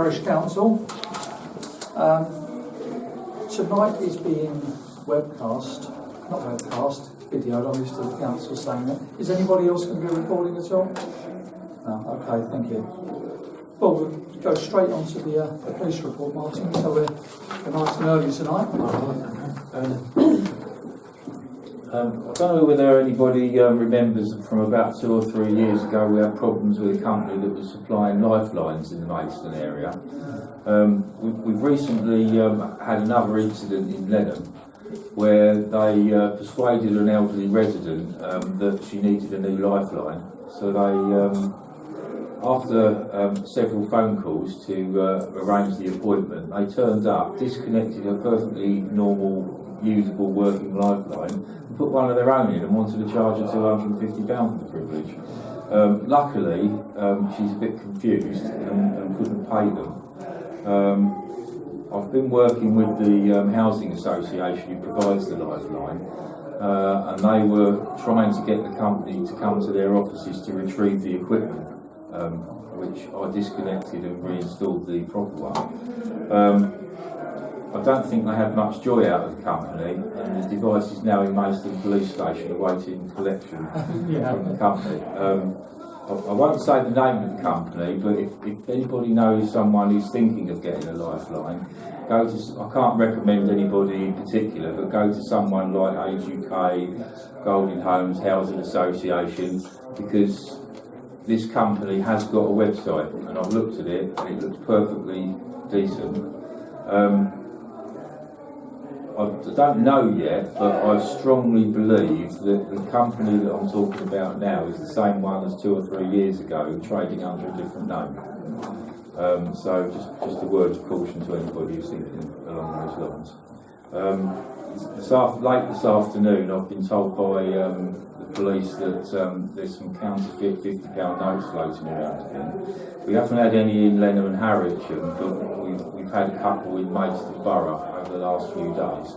Parish Council. Tonight is being webcast, not webcast, videoed. I'm used to the council saying that. Is anybody else going to be recording at all? No, okay, thank you. Well, we'll go straight on to the police report, Martin, so we're nice and early tonight. I don't know whether anybody remembers from about 2 or 3 years ago we had problems with a company that was supplying lifelines in the Maidstone area. We've recently had another incident in Lenham where they persuaded an elderly resident that she needed a new lifeline. So they, after several phone calls to arrange the appointment, they turned up, disconnected a perfectly normal, usable working lifeline, and put one of their own in and wanted to charge her £250 for the privilege. Luckily, she's a bit confused and couldn't pay them. I've been working with the housing association who provides the lifeline, and they were trying to get the company to come to their offices to retrieve the equipment, which I disconnected and reinstalled the proper one. I don't think they had much joy out of the company, and the device is now in Maidstone Police Station awaiting collection from the company. I won't say the name of the company, but if anybody knows someone who's thinking of getting a lifeline, go to, I can't recommend anybody in particular, but go to someone like Age UK, Golden Homes, Housing Association, because this company has got a website, and I've looked at it, and it looks perfectly decent. I don't know yet, but I strongly believe that the company that I'm talking about now is the same one as 2 or 3 years ago, trading under a different name. So just a word of caution to anybody who's thinking along those lines. Late this afternoon, I've been told by the police that there's some counterfeit £50 notes floating around again. We haven't had any in Lenham and Harrietsham, but we've had a couple in Maidstone Borough over the last few days.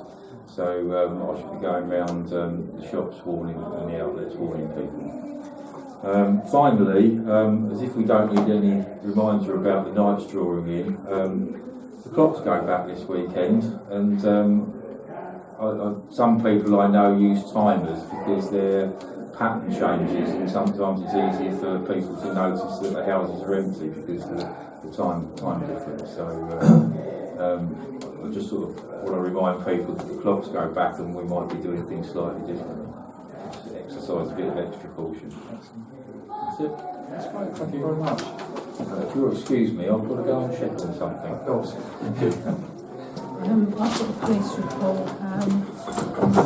So I should be going round the shops warning and the outlets warning people. Finally, as if we don't need any reminder about the night's drawing in, the clocks go back this weekend, and some people I know use timers because they're pattern changes, and sometimes it's easier for people to notice that the houses are empty because of the time difference. So I just sort of want to remind people that the clocks go back and we might be doing things slightly differently. Just exercise a bit of extra caution. That's it. That's great, thank you very much. If you'll excuse me, I've got to go and check on something. Of course. Thank you. I've got a police report.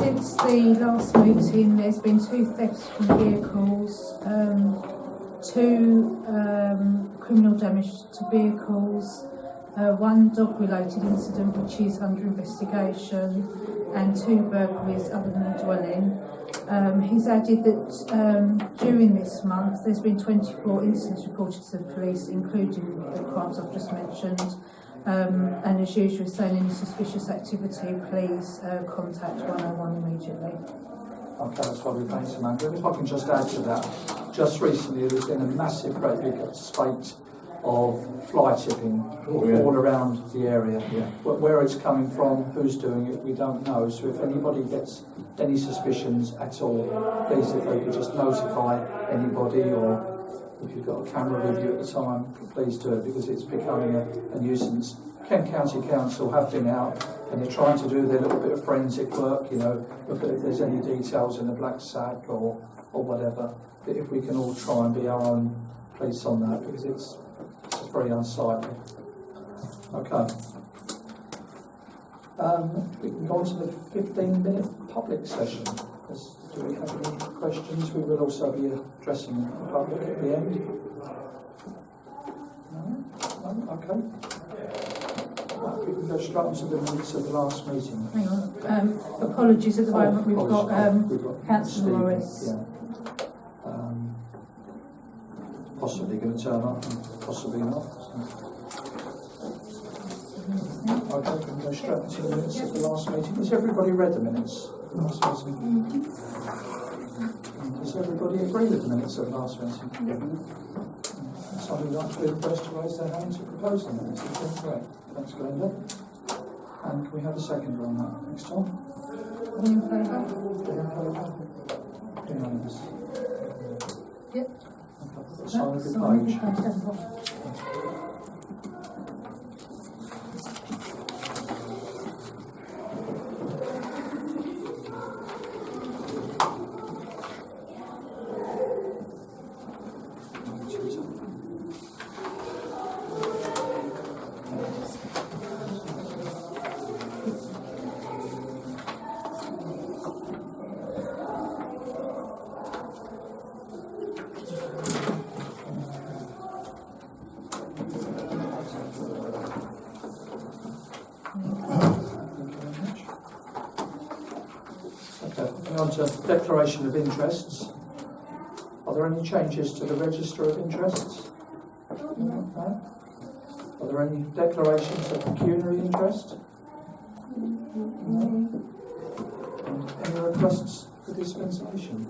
Since the last meeting, there's been 2 thefts from vehicles, 2 criminal damage to vehicles, 1 dog-related incident which is under investigation, and 2 burglaries other than a dwelling. He's added that during this month there's been 24 incidents reported to the police, including the crimes I've just mentioned. And as usual, saying any suspicious activity, please contact 101 immediately. Okay, that's lovely, thanks Amanda. And if I can just add to that, just recently there's been a massive, great big spate of fly tipping all around the area. Where it's coming from, who's doing it, we don't know. So if anybody gets any suspicions at all, please, if they could just notify anybody, or if you've got a camera with you at the time, please do it, because it's becoming a nuisance. Kent County Council have been out and they're trying to do their little bit of forensic work, you know, look at if there's any details in the black sack or whatever. But if we can all try and be our own police on that, because it's very unsightly. Okay. We can go on to the 15-minute public session. Do we have any questions? We will also be addressing the public at the end. No? Okay. Right, we can go straight on to the minutes of the last meeting. Hang on. Apologies at the moment. We've got Councillor Morris. Yeah. Possibly going to turn up, possibly not. Okay, we can go straight into the minutes of the last meeting. Has everybody read the minutes of the last meeting? Does everybody agree with the minutes of the last meeting? Some somebody would like to be the first to raise their hand to propose on that? Is that correct? Thanks, Glenda. And can we have a second on that? Thanks, Tom. All in favour? Unanimous. Yep. Sign That's the sign page. the page. On to declaration of interests. Are there any changes to the register of interests? No. Are there any declarations of pecuniary interest? No. Any requests for dispensation?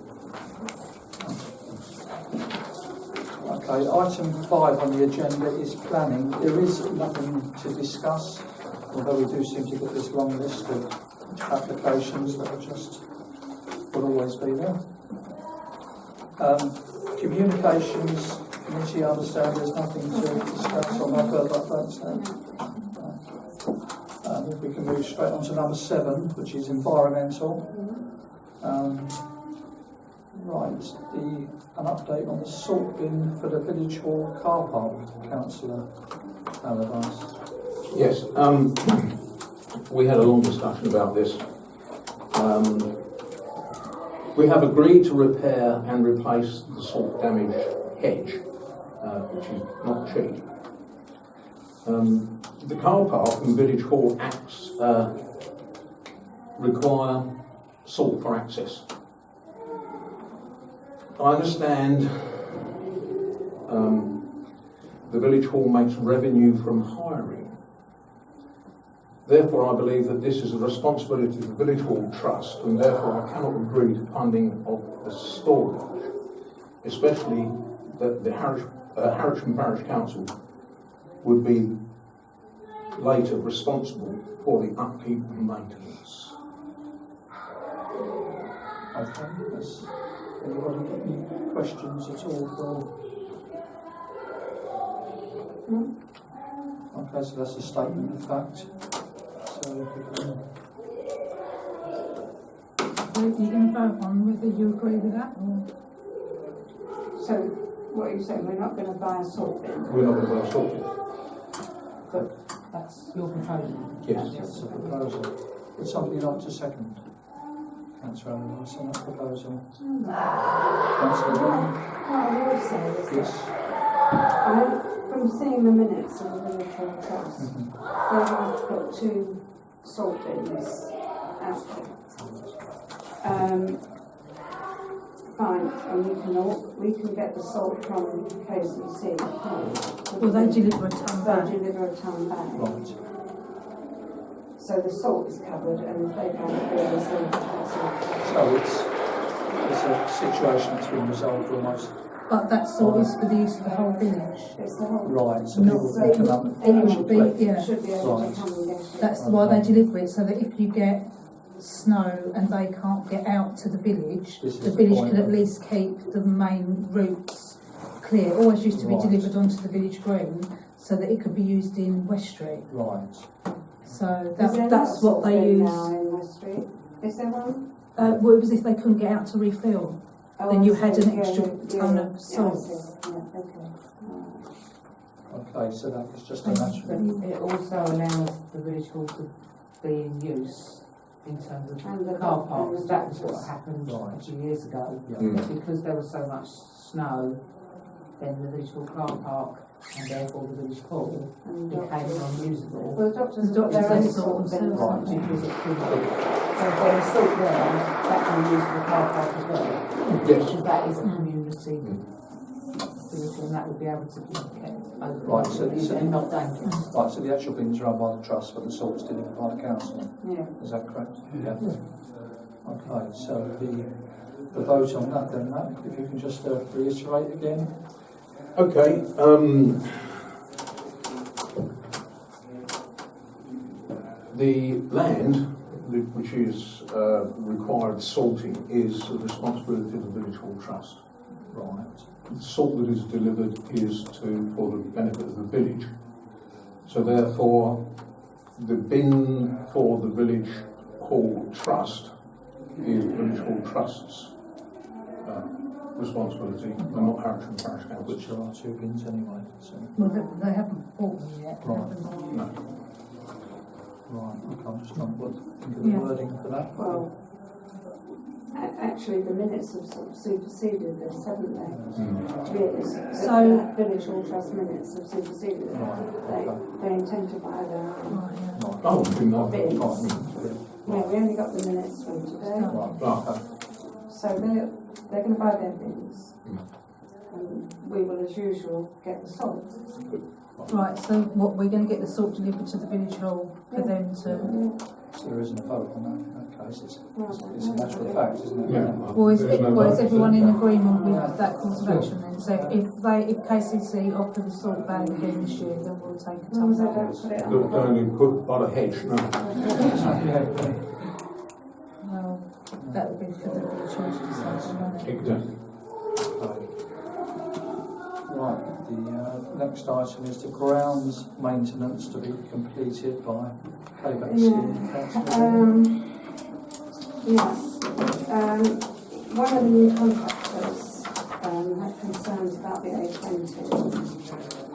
Okay, item 5 on the agenda is planning. There is nothing to discuss, although we do seem to get this long list of applications that are just will always be there. Communications committee, I understand there's nothing to discuss on that further updates there. If we can move straight on to number 7, which is environmental. Right, an update on the salt bin for the village hall car park, Councillor Allardyce. Yes, we had a long discussion about this. We have agreed to repair and replace the salt damaged hedge, which is not cheap. The car park and village hall acts require salt for access. I understand the village hall makes revenue from hiring. Therefore, I believe that this is a responsibility of the Village Hall Trust, and therefore I cannot agree to funding of the storage, especially that the Harrietsham Parish Council would be later responsible for the upkeep and maintenance. Okay, has anybody got any questions at all for? Okay, so that's a statement of fact. So Are you going to vote on whether you agree with that or? So, what are you saying, we're not going to buy a salt bin? We're not going to buy a salt bin. But that's your proposal? Yes. that's a proposal. Would somebody like to second? Councillor Allardyce on that proposal. Councillor Brown? What I will say is Yes. that from seeing the minutes of the Village Hall Trust, they have got 2 salt bins out there. Fine, and we can get the salt from KCC. Well, they deliver a ton back. They deliver a ton back. Right. So the salt is covered, and if they can't do it, So it's a situation that's been resolved almost. But that salt is for the use of the whole village. it's the whole. Right, so Not people can come up and Anyone actually be, collect. yeah. Should be able Right. to come and get it. That's why they deliver it, so that if you get snow and they can't get out to the village, This is the the village point. can at least keep the main routes clear. Always used to be Right. delivered onto the village green so that it could be used in West Street. Right. So Is there that's not what they salt bin use. now in West Street? Is there one? Well, it was if they couldn't get out to refill. Then you had an extra ton of I salt. see. Yeah, okay. Okay, so that is just a natural. But it also allows the village hall to be in use in terms of And the car parks. and the That was what doctors. happened Right. a few years ago. Yeah. Because there was so much snow, then the village hall car park and therefore the village hall And the became doctors. unusable Well, the doctors The have got their doctors, own they salt sort bin. themselves out. because it couldn't. So if there was salt there, that can be used for the car park as well. Yes. Because that is a community facility and that would be able to be kept open Right, so and not dangerous. Right, so the actual bins are run by the trust, but the salt's delivered by the council. Yeah. Is that correct? Yeah. Okay, so the vote on that then, Matt, if you can just reiterate again. Okay, the land which is required salting is the responsibility of the village hall trust. Right. The salt that is delivered is for the benefit of the village. So therefore, the bin for the village hall trust is the village hall trust's responsibility, and not Harrietsham Parish Council. Which there are 2 bins anyway. So. Well, they haven't bought them yet, Right. have they? No. Right. Okay. I'm just trying to think of the Yeah. wording for that. Well, actually, the minutes have sort of superseded this, haven't they? Really, So- village hall trust minutes have superseded it. Right, okay. They intend to buy their own. Right, yeah. Right. Oh, do not. Bins. Right. Yeah, we only got the minutes from today. Right. Okay. So they're going to buy their bins. Mm. And we will, as usual, get the salt. Right, so what, we're going to get the salt delivered to the village hall for them to... So there isn't a vote on that in that case. It's a matter of fact, isn't it? Yeah. Well, is There's no well, is vote. everyone in agreement with that course of action then? So if KCC offer the salt ban again this year, then we'll take a As long as they ton don't put it Look, on. don't only put on a hedge, no. Well, that would be for the village hall to decide, won't it? Exactly. Right, the next item is the grounds maintenance to be completed by payback scheme. Councillor. One of the new contractors had concerns about the A20,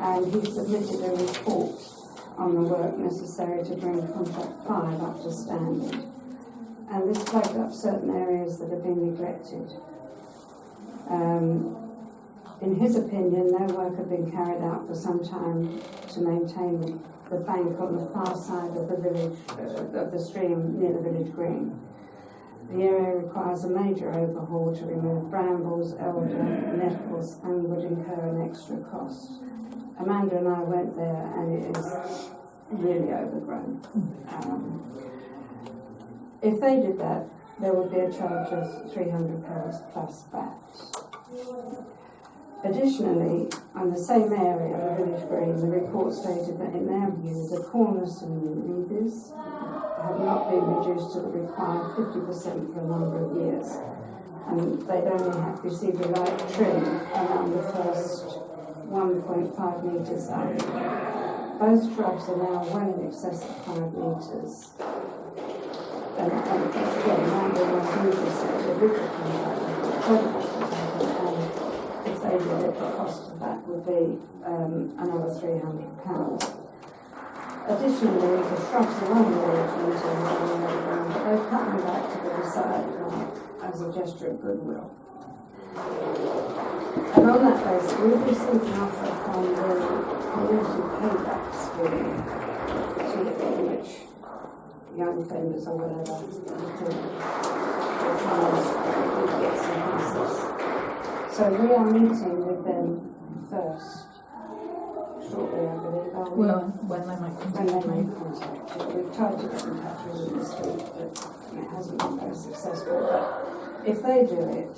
and he submitted a report on the work necessary to bring contract 5 up to standard. And this flagged up certain areas that have been neglected. In his opinion, no work had been carried out for some time to maintain the bank on the far side of the village, of the stream near the village green. The area requires a major overhaul to remove brambles, elder, nettles, and would incur an extra cost. Amanda and I went there, and it is really overgrown. If they did that, there would be a charge of £300 plus VAT. Additionally, on the same area of the village green, the report stated that in their view, the cornice and leaves have not been reduced to the required 50% for a number of years, and they'd only have received a light trim around the first 1.5 metres up. Both shrubs are now well in excess of 5 metres. And again, Amanda was usually said the original contract if they did it, the cost of that would be another £300. Additionally, the shrubs along the edge they've cut them back to the side as a gesture of goodwill. And on that basis, we received an offer from the community payback scheme, which young offenders or whatever would get some passes. So we are meeting with them first, shortly, I believe, are we? Well, when they make When they contact. make contact. We've tried to get in touch with them this week, but it hasn't been very successful. But if they do it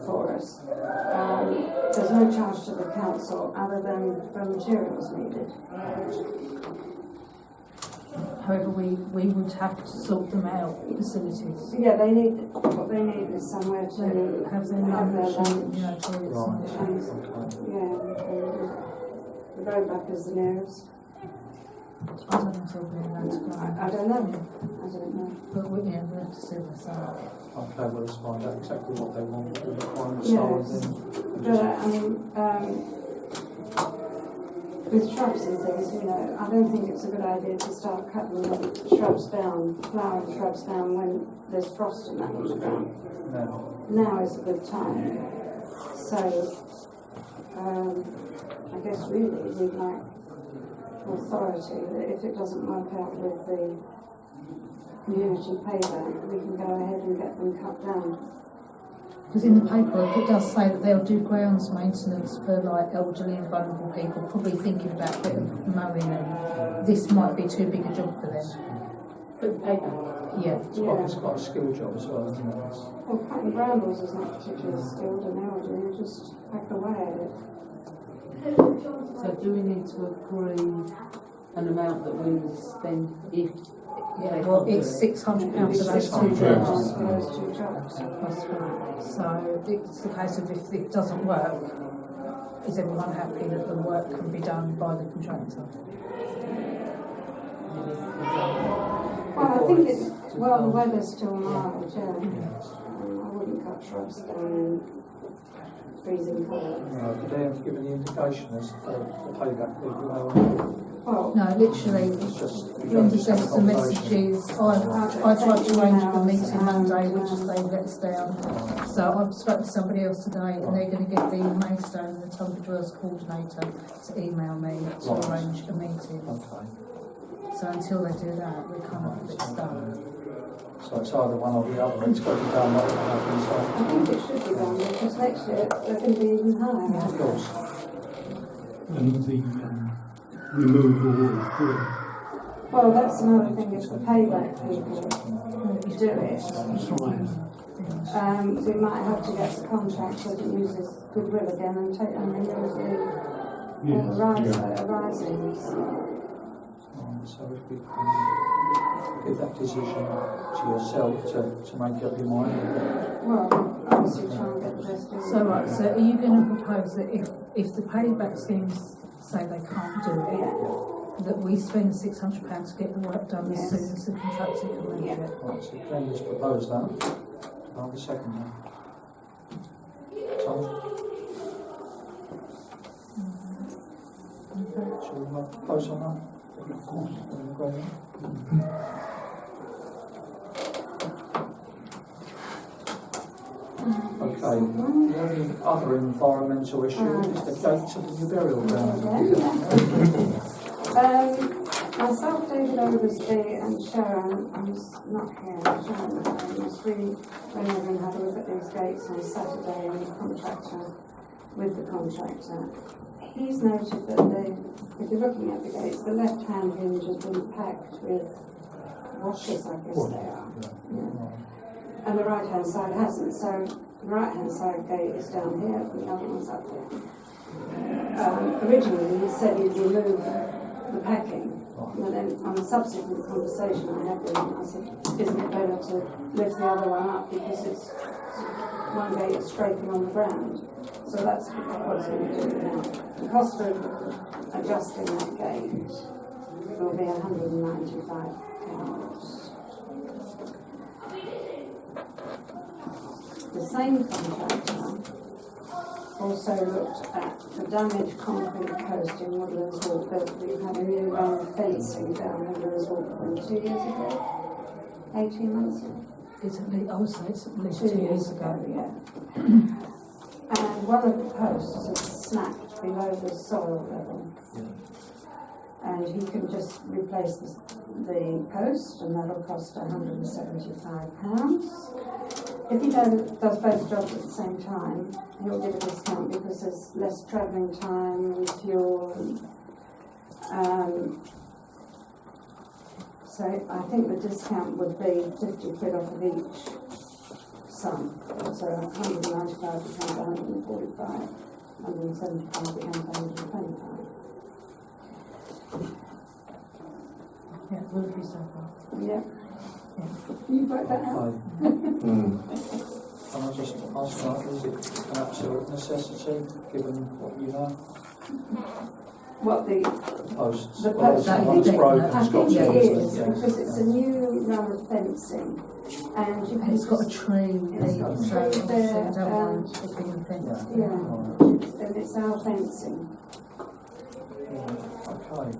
for us, there's no charge to the council other than for materials needed. However, we would have to sort them out, facilities. Yeah, what they need is somewhere to Have their lunch, and, you know, toilets Right. and things. Okay. the road back is the nearest. I don't know if they'll be allowed to go. I don't know. But we have to see what's out. Okay, well, let's find out exactly what they want, what the requirements Yes. are, and then But I mean, with shrubs and things, you know, I don't think it's a good idea to start cutting the shrubs down, flowering shrubs down when there's frost and that on the ground. now, Now is a good time. So, I guess really we'd like authority that if it doesn't work out with the community payback, we can go ahead and get them cut down. Because in the paperwork it does say that they'll do grounds maintenance for like elderly and vulnerable people, probably thinking about a bit of mowing, and this might be too big a job for them. For the payback. Yeah. it's quite a skill job as well, isn't it? Well, cutting brambles is not particularly skilled and elderly, you just hack away at it. So do we need to agree an amount that we would spend if Yeah, they well, can't do it's it? £600 for those two £600. jobs. For those two jobs. That's right. So it's the case of if it doesn't work, is everyone happy that the work can be done by the contractor? Well, I think it's, well, the weather's still mild, yeah. I wouldn't cut shrubs down in freezing cold. Did they have given the indication as to the payback period? Well, No, literally, It's just. Linda sent some messages. I tried to arrange a meeting Monday, which they let us down. So I've spoken to somebody else today, and they're going to get the Maidstone and the Tunbridge Wells coordinator to email me to Right. arrange a meeting. Okay. So until they do that, we can't have it done. So it's either one or the other. It's got to be done like it happens. I think it should be done because next year they're going to be even higher. Of course. And the removal of the Well, that's another thing, is the payback people do it. We might have to get the contractor that uses goodwill again and take and remove the risings. So if we can give that decision to yourself to make up your mind. Well, obviously try and get the best deal. So right, so are you going to propose that if the payback schemes say they can't do it, Yeah. that we spend £600 to get the work done as Yes. soon as the contractor can make Yeah. it? Right, so Glenda's proposed that. I'll be second now. Tom? Shall we propose on that? Of course. Okay, the only other environmental issue is the gate to the new burial ground. Myself, David Oversby and Sharon, who's not here, Sharon, we went over and had a look at these gates on Saturday with the contractor. He's noted that if you're looking at the gates, the left-hand hinge has been packed with washers, I guess they are. Yeah. And the right-hand side hasn't, so the right-hand side gate is down here and the other one's up there. Originally, he said he'd remove the packing, and then on a subsequent conversation I had with him, I said, isn't it better to lift the other one up because it's one gate is scraping on the ground? So that's what he's going to do now. The cost of adjusting that gate will be £195. The same contractor also looked at the damaged concrete post in Woodlands Walk. We've had a new round of fencing down Woodlands Walk from 2 years ago, 18 months ago. I would say it's at least 2 years ago. Yeah. And one of the posts has snapped below the soil level. And he can just replace the post, and that'll cost £175. If he does both jobs at the same time, he'll get a discount because there's less travelling time and fuel. So I think the discount would be 50 quid off of each sum. So 195 becomes 145, 175 becomes 125. Yeah, it will be so far. Yeah. You worked that out? Can I just ask that, is it an absolute necessity, given what you know? What the Posts. The Well, posts, one's I broken, I it's got think to, it isn't is, it? because it's a new run of fencing, and you And can it's got a just- tree It's got a so tree obviously there, I don't mind it being fenced. Yeah, and it's our fencing. Okay.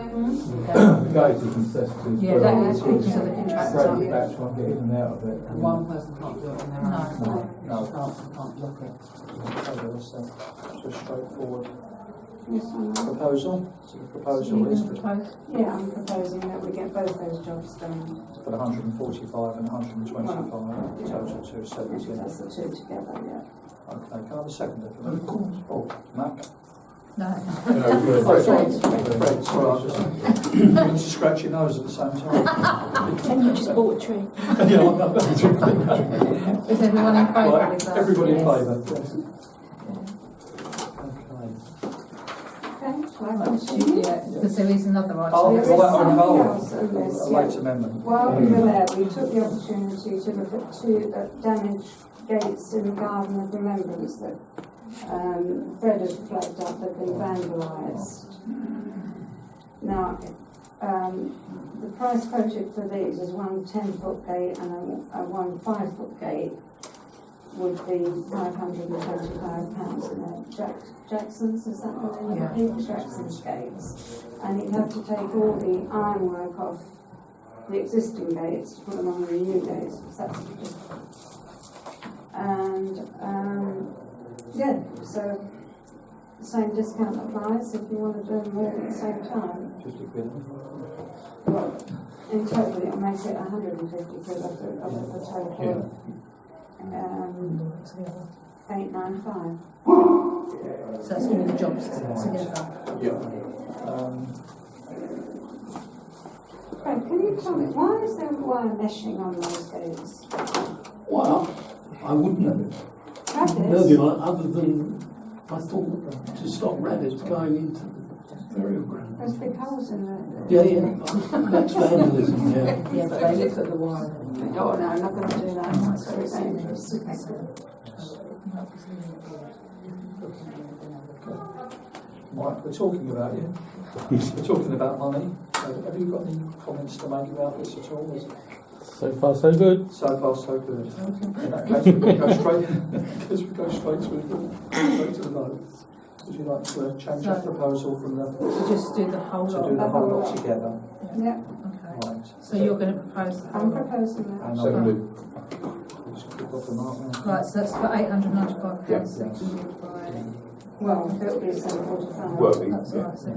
gate is necessity. Yeah, that is because of the contractor. Straight back trying to get in and out of it. And one person can't do it on their own. No. Staff can't block it. Okay, that's just straightforward Yes, I know. proposal. So the So proposal you're is going to propose? Yeah, I'm proposing that we get both those jobs done. for 145 and 125, total 270. That's the two together, yeah. Okay, can I have a seconder for that? Of course. Oh, Mac? No. Oh, sorry. Fred, sorry, I was just going to scratch your nose at the same time. And you just bought a tree. Yeah, I'm not Is everyone in favour Right, of that? everybody in Yes. favour, yes. Because there is another item. Oh, There is well, that something on else on this, a yeah. late amendment. While we were there, we took the opportunity to look at two damaged gates in the Garden of Remembrance that Fred had flagged up had been vandalised. Now, the price quoted for these is one 10-foot gate and a one 5-foot gate would be £525. And they're Jackson's, is that the name? Yeah. I think Jackson's gates. And you'd have to take all the ironwork off the existing gates to put them on the new gates. That's just, and yeah, so the same discount applies if you want to do them all at the same time. Well, in total it makes it 150 quid off the total. 895. So that's all the jobs together. Fred, can you tell me, why is there wire meshing on those gates? Well, I wouldn't know Rabbits? other than I thought to stop rabbits going into the burial ground. There's big holes in there. Yeah, that's vandalism, yeah. Yeah, but they looked at the wire. Oh no, I'm not going to do that. That's very dangerous. Right, we're talking about you. We're talking about money. Have you got any comments to make about this at all? So far, so good. So far, so good. In that case, we go straight. Because we go straight to the vote. Would you like to change that proposal from the To just do the whole to lot. do the whole lot together? Yeah, Okay. Right. So you're going to propose the whole I'm lot. proposing that. And Seconded. just click off the mark now. Right, so that's for £895. Yeah. Seconded by. Well, it'll be 745. Well, That's right, so